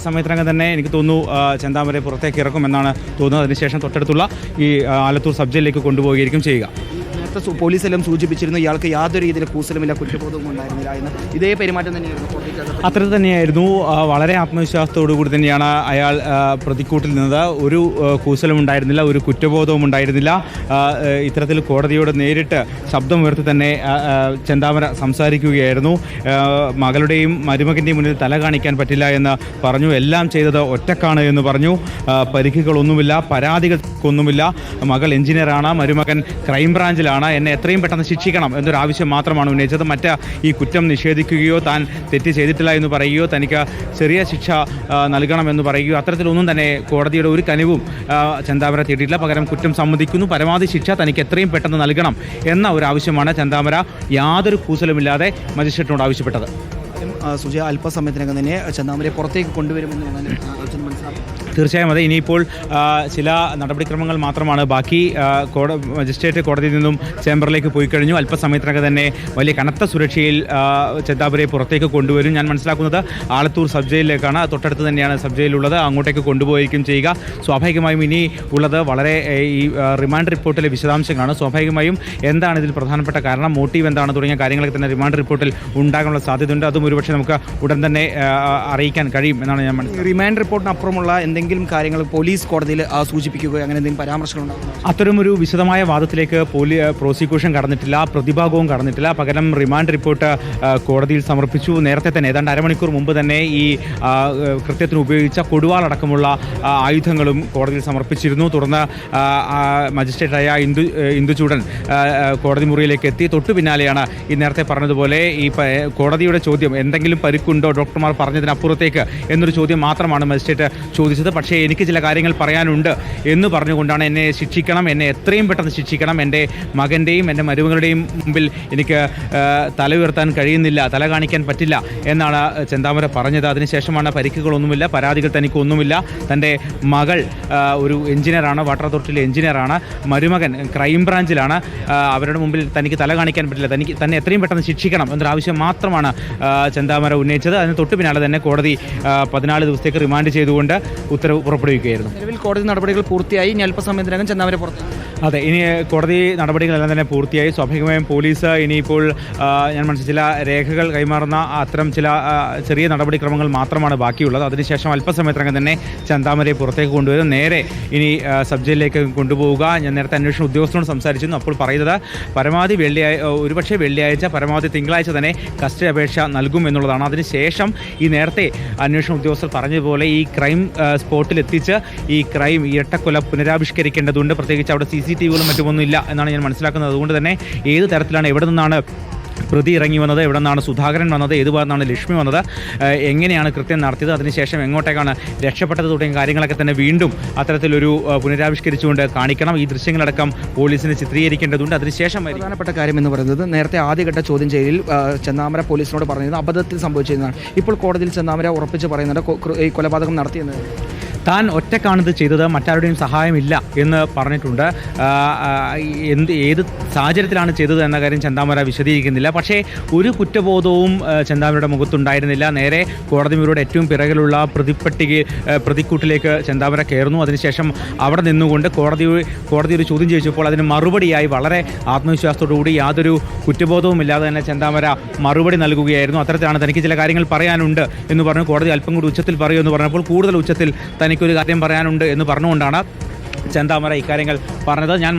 സമയത്തിനകം തന്നെ എനിക്ക് തോന്നുന്നു ചെന്താമരയെ പുറത്തേക്ക് ഇറക്കുമെന്നാണ് തോന്നുന്നത്. അതിനുശേഷം തൊട്ടടുത്തുള്ള ഈ ആലത്തൂർ സബ് ജയിലിലേക്ക് കൊണ്ടുപോവുകയായിരിക്കും ചെയ്യുക. നേരത്തെ പോലീസെല്ലാം സൂചിപ്പിച്ചിരുന്നു ഇയാൾക്ക് യാതൊരു രീതിയിൽ കൂസലുമില്ല, കുറ്റബോധവും ഉണ്ടായിരുന്നില്ല എന്ന്. ഇതേ പെരുമാറ്റം തന്നെയായിരുന്നു അത്തരത്തിൽ തന്നെയായിരുന്നു. വളരെ ആത്മവിശ്വാസത്തോടു കൂടി തന്നെയാണ് അയാൾ പ്രതിക്കൂട്ടിൽ നിന്നത്. ഒരു കൂസലും ഉണ്ടായിരുന്നില്ല, ഒരു കുറ്റബോധവും ഉണ്ടായിരുന്നില്ല. ഇത്തരത്തിൽ കോടതിയോട് നേരിട്ട് ശബ്ദമുയർത്തി തന്നെ ചെന്താമര സംസാരിക്കുകയായിരുന്നു. മകളുടെയും മരുമകൻ്റെയും മുന്നിൽ തല കാണിക്കാൻ പറ്റില്ല എന്ന് പറഞ്ഞു. എല്ലാം ചെയ്തത് ഒറ്റക്കാണ് എന്ന് പറഞ്ഞു. പരിക്കുകളൊന്നുമില്ല, പരാതികൾക്കൊന്നുമില്ല. മകൾ എഞ്ചിനീയറാണ്, മരുമകൻ ക്രൈംബ്രാഞ്ചിലാണ്. എന്നെ എത്രയും പെട്ടെന്ന് ശിക്ഷിക്കണം എന്നൊരു ആവശ്യം മാത്രമാണ് ഉന്നയിച്ചത്. ഈ കുറ്റം നിഷേധിക്കുകയോ താൻ തെറ്റ് ചെയ്തിട്ടില്ല എന്ന് പറയുകയോ തനിക്ക് ചെറിയ ശിക്ഷ നൽകണമെന്ന് പറയുകയോ അത്തരത്തിലൊന്നും തന്നെ കോടതിയുടെ ഒരു കനിവും ചെന്താമര തേടിയിട്ടില്ല. പകരം കുറ്റം സമ്മതിക്കുന്നു, പരമാവധി ശിക്ഷ തനിക്ക് എത്രയും പെട്ടെന്ന് നൽകണം എന്ന ഒരു ആവശ്യമാണ് ചെന്താമര യാതൊരു കൂസലുമില്ലാതെ മജിസ്ട്രേറ്റിനോട് ആവശ്യപ്പെട്ടത്. സുജയ അല്പസമയത്തിനകം തന്നെ ചെന്താമരയെ പുറത്തേക്ക് കൊണ്ടുവരുമെന്ന് മനസ്സിലാക്കും. തീർച്ചയായും അതെ. ഇനിയിപ്പോൾ ചില നടപടിക്രമങ്ങൾ മാത്രമാണ് ബാക്കി. മജിസ്ട്രേറ്റ് കോടതിയിൽ നിന്നും ചേംബറിലേക്ക് പോയി കഴിഞ്ഞു. അല്പസമയത്തിനകം തന്നെ വലിയ കനത്ത സുരക്ഷയിൽ ചെന്താമരയെ പുറത്തേക്ക് കൊണ്ടുവരും. ഞാൻ മനസ്സിലാക്കുന്നത് ആലത്തൂർ സബ് ജയിലിലേക്കാണ്. തൊട്ടടുത്ത് തന്നെയാണ് സബ് ജയിലുള്ളത്. അങ്ങോട്ടേക്ക് കൊണ്ടുപോയിരിക്കും ചെയ്യുക. സ്വാഭാവികമായും ഇനി ഉള്ളത് വളരെ ഈ റിമാൻഡ് റിപ്പോർട്ടിലെ വിശദാംശങ്ങളാണ്. സ്വാഭാവികമായും എന്താണ് ഇതിൽ പ്രധാനപ്പെട്ട കാരണം, മോട്ടീവ് എന്താണ് തുടങ്ങിയ കാര്യങ്ങളൊക്കെ തന്നെ റിമാൻഡ് റിപ്പോർട്ടിൽ ഉണ്ടാകാനുള്ള സാധ്യതയുണ്ട്. അതും ഒരുപക്ഷെ നമുക്ക് ഉടൻ തന്നെ അറിയിക്കാൻ കഴിയും എന്നാണ് ഞാൻ മനസ്സിലാക്കുന്നത്. റിമാൻഡ് റിപ്പോർട്ടിനപ്പുറമുള്ള എന്തെങ്കിലും കാര്യങ്ങൾ പോലീസ് കോടതിയിൽ സൂചിപ്പിക്കുകയോ അങ്ങനെ എന്തെങ്കിലും പരാമർശങ്ങളുണ്ടാകും? അത്തരമൊരു വിശദമായ വാദത്തിലേക്ക് പ്രോസിക്യൂഷൻ കടന്നിട്ടില്ല, പ്രതിഭാഗവും കടന്നിട്ടില്ല. പകരം റിമാൻഡ് റിപ്പോർട്ട് കോടതിയിൽ സമർപ്പിച്ചു. നേരത്തെ തന്നെ ഏതാണ്ട് അരമണിക്കൂർ മുമ്പ് തന്നെ ഈ കൃത്യത്തിന് ഉപയോഗിച്ച കൊടുവാളടക്കമുള്ള ആയുധങ്ങളും കോടതിയിൽ സമർപ്പിച്ചിരുന്നു. തുടർന്ന് മജിസ്ട്രേറ്റായ ഇന്ദുചൂടൻ കോടതി മുറിയിലേക്ക് എത്തി. തൊട്ടു പിന്നാലെയാണ് ഈ നേരത്തെ പറഞ്ഞതുപോലെ ഈ കോടതിയുടെ ചോദ്യം, എന്തെങ്കിലും പരിക്കുണ്ടോ ഡോക്ടർമാർ പറഞ്ഞതിനപ്പുറത്തേക്ക് എന്നൊരു ചോദ്യം മാത്രമാണ് മജിസ്ട്രേറ്റ് ചോദിച്ചത്. പക്ഷേ എനിക്ക് ചില കാര്യങ്ങൾ പറയാനുണ്ട് എന്ന് പറഞ്ഞുകൊണ്ടാണ് എന്നെ ശിക്ഷിക്കണം, എന്നെ എത്രയും പെട്ടെന്ന് ശിക്ഷിക്കണം, എൻ്റെ മകൻ്റെയും എൻ്റെ മരുമകളുടെയും മുമ്പിൽ എനിക്ക് തല ഉയർത്താൻ കഴിയുന്നില്ല, തല കാണിക്കാൻ പറ്റില്ല എന്നാണ് ചെന്താമര പറഞ്ഞത്. അതിനുശേഷമാണ് പരിക്കുകളൊന്നുമില്ല, പരാതികൾ തനിക്കൊന്നുമില്ല. തൻ്റെ മകൾ ഒരു എഞ്ചിനീയറാണ്, വാട്ടർ അതോറിറ്റിയിലെ എഞ്ചിനീയറാണ്, മരുമകൻ ക്രൈംബ്രാഞ്ചിലാണ്. അവരുടെ മുമ്പിൽ തനിക്ക് തല കാണിക്കാൻ പറ്റില്ല, തന്നെ എത്രയും പെട്ടെന്ന് ശിക്ഷിക്കണം എന്നൊരാവശ്യം മാത്രമാണ് ചെന്താമര ഉന്നയിച്ചത്. അതിന് തൊട്ടു പിന്നാലെ തന്നെ കോടതി 14 ദിവസത്തേക്ക് റിമാൻഡ് ചെയ്തുകൊണ്ട് ഉത്തരവ് പുറപ്പെടുവിക്കുകയായിരുന്നു. നിലവിൽ കോടതി നടപടികൾ പൂർത്തിയായി. ഇനി അല്പസമയത്തിനകം ചെന്താമര പുറത്ത്. അതെ, ഇനി കോടതി നടപടികളെല്ലാം തന്നെ പൂർത്തിയായി. സ്വാഭാവികമായും പോലീസ് ഇനിയിപ്പോൾ ഞാൻ മനസ്സിൽ ചില രേഖകൾ കൈമാറുന്ന അത്തരം ചില ചെറിയ നടപടിക്രമങ്ങൾ മാത്രമാണ് ബാക്കിയുള്ളത്. അതിനുശേഷം അല്പസമയത്തിനകം തന്നെ ചെന്താമരയെ പുറത്തേക്ക് കൊണ്ടുവരും. നേരെ ഇനി സബ് ജയിലിലേക്ക് കൊണ്ടുപോവുക. ഞാൻ നേരത്തെ അന്വേഷണ ഉദ്യോഗസ്ഥനോട് സംസാരിച്ചിരുന്നു. അപ്പോൾ പറയുന്നത് പരമാവധി ഒരുപക്ഷെ വെള്ളിയാഴ്ച, പരമാവധി തിങ്കളാഴ്ച തന്നെ കസ്റ്റഡി അപേക്ഷ നൽകും എന്നുള്ളതാണ്. അതിനുശേഷം ഈ നേരത്തെ അന്വേഷണ ഉദ്യോഗസ്ഥർ പറഞ്ഞതുപോലെ ഈ ക്രൈം സ്പോട്ടിലെത്തിച്ച് ഈ ഇരട്ടക്കൊല പുനരാവിഷ്കരിക്കേണ്ടതുണ്ട്. പ്രത്യേകിച്ച് അവിടെ CCTVകളും മറ്റുമൊന്നും ഇല്ല എന്നാണ് ഞാൻ മനസ്സിലാക്കുന്നത്. അതുകൊണ്ട് തന്നെ ഏത് തരത്തിലാണ്, എവിടെ നിന്നാണ് പ്രതി ഇറങ്ങി വന്നത്, എവിടെ നിന്നാണ് സുധാകരൻ വന്നത്, ഏത് ഭാഗത്താണ് ലക്ഷ്മി വന്നത്, എങ്ങനെയാണ് കൃത്യം നടത്തിയത്, അതിനുശേഷം എങ്ങോട്ടേക്കാണ് രക്ഷപ്പെട്ടത് തുടങ്ങിയ കാര്യങ്ങളൊക്കെ തന്നെ വീണ്ടും അത്തരത്തിലൊരു പുനരാവിഷ്കരിച്ചുകൊണ്ട് കാണിക്കണം. ഈ ദൃശ്യങ്ങളടക്കം പോലീസിന് ചിത്രീകരിക്കേണ്ടതുണ്ട്. അതിനുശേഷം പ്രധാനപ്പെട്ട കാര്യം എന്ന് പറയുന്നത്, നേരത്തെ ആദ്യഘട്ട ചോദ്യം ചെയ്യലിൽ ചെന്താമര പോലീസിനോട് പറഞ്ഞത് അബദ്ധത്തിൽ സംഭവിച്ചതെന്നാണ്. ഇപ്പോൾ കോടതിയിൽ ചെന്താമര ഉറപ്പിച്ച് പറയുന്നുണ്ട് ഈ കൊലപാതകം നടത്തിയെന്ന്. താൻ ഒറ്റക്കാണിത് ചെയ്തത്, മറ്റാരുടെയും സഹായമില്ല എന്ന് പറഞ്ഞിട്ടുണ്ട്. ഏത് സാഹചര്യത്തിലാണ് ചെയ്തത് എന്ന കാര്യം ചെന്താമര വിശദീകരിക്കുന്നില്ല. പക്ഷേ ഒരു കുറ്റബോധവും ചെന്താമരയുടെ മുഖത്തുണ്ടായിരുന്നില്ല. നേരെ കോടതി മുറിയുടെ ഏറ്റവും പിറകിലുള്ള പ്രതിക്കൂട്ടിലേക്ക് ചെന്താമര കയറുന്നു. അതിനുശേഷം അവിടെ നിന്നുകൊണ്ട് കോടതി ഒരു ചോദ്യം ചോദിച്ചപ്പോൾ അതിന് മറുപടിയായി വളരെ ആത്മവിശ്വാസത്തോടുകൂടി യാതൊരു കുറ്റബോധവും ഇല്ലാതെ തന്നെ ചെന്താമര മറുപടി നൽകുകയായിരുന്നു. അത്തരത്തിലാണ് തനിക്ക് ചില കാര്യങ്ങൾ പറയാനുണ്ട് എന്ന് പറഞ്ഞു. കോടതി അല്പം കൂടി ഉച്ചത്തിൽ പറയുമെന്ന് പറഞ്ഞപ്പോൾ കൂടുതൽ ഉച്ചത്തിൽ തനിക്കൊരു കാര്യം പറയാനുണ്ട് എന്ന് പറഞ്ഞുകൊണ്ടാണ് ചെന്താമര ഇക്കാര്യങ്ങൾ പറഞ്ഞത്. ഞാൻ